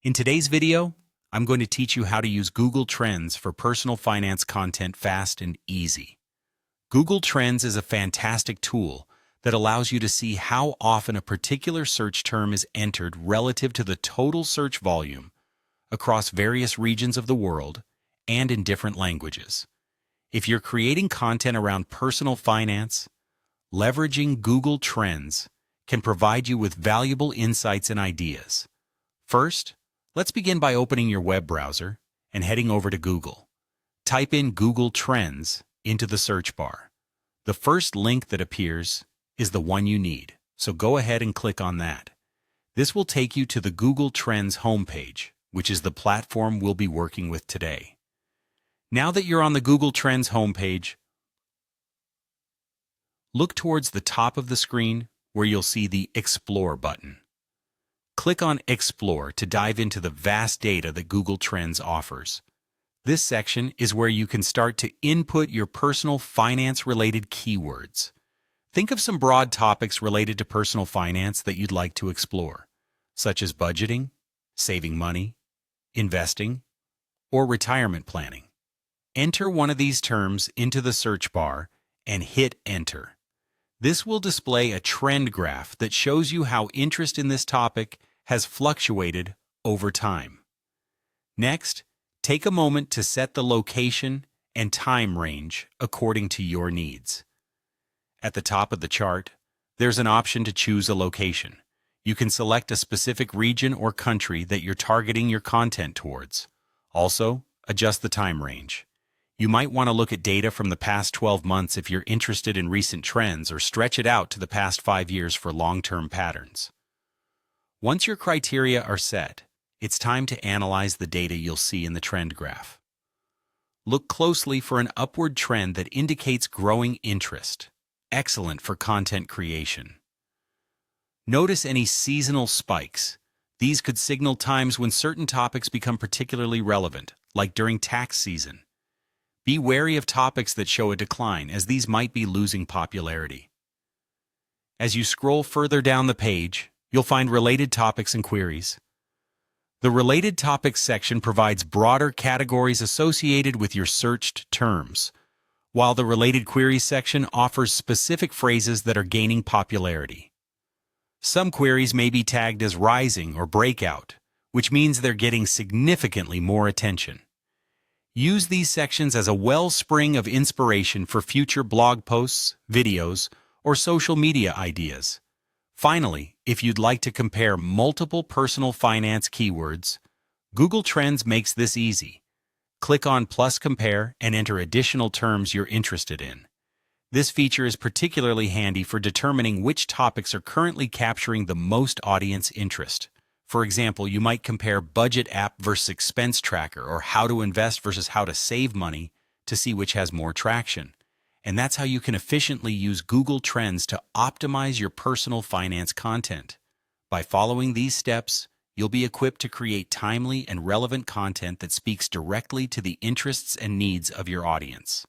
In today's video, I'm going to teach you how to use Google Trends for personal finance content fast and easy. Google Trends is a fantastic tool that allows you to see how often a particular search term is entered relative to the total search volume across various regions of the world and in different languages. If you're creating content around personal finance, leveraging Google Trends can provide you with valuable insights and ideas. First, let's begin by opening your web browser and heading over to Google. Type in Google Trends into the search bar. The first link that appears is the one you need, so go ahead and click on that. This will take you to the Google Trends homepage, which is the platform we'll be working with today. Now that you're on the Google Trends homepage, look towards the top of the screen where you'll see the Explore button. Click on Explore to dive into the vast data that Google Trends offers. This section is where you can start to input your personal finance-related keywords. Think of some broad topics related to personal finance that you'd like to explore, such as budgeting, saving money, investing, or retirement planning. Enter one of these terms into the search bar and hit Enter. This will display a trend graph that shows you how interest in this topic has fluctuated over time. Next, take a moment to set the location and time range according to your needs. At the top of the chart, there's an option to choose a location. You can select a specific region or country that you're targeting your content towards. Also, adjust the time range. You might want to look at data from the past 12 months if you're interested in recent trends, or stretch it out to the past 5 years for long-term patterns. Once your criteria are set, it's time to analyze the data you'll see in the trend graph. Look closely for an upward trend that indicates growing interest. Excellent for content creation. Notice any seasonal spikes. These could signal times when certain topics become particularly relevant, like during tax season. Be wary of topics that show a decline, as these might be losing popularity. As you scroll further down the page, you'll find related topics and queries. The Related Topics section provides broader categories associated with your searched terms, while the Related Queries section offers specific phrases that are gaining popularity. Some queries may be tagged as rising or breakout, which means they're getting significantly more attention. Use these sections as a wellspring of inspiration for future blog posts, videos, or social media ideas. Finally, if you'd like to compare multiple personal finance keywords, Google Trends makes this easy. Click on Plus Compare and enter additional terms you're interested in. This feature is particularly handy for determining which topics are currently capturing the most audience interest. For example, you might compare budget app versus expense tracker, or how to invest versus how to save money to see which has more traction. And that's how you can efficiently use Google Trends to optimize your personal finance content. By following these steps, you'll be equipped to create timely and relevant content that speaks directly to the interests and needs of your audience.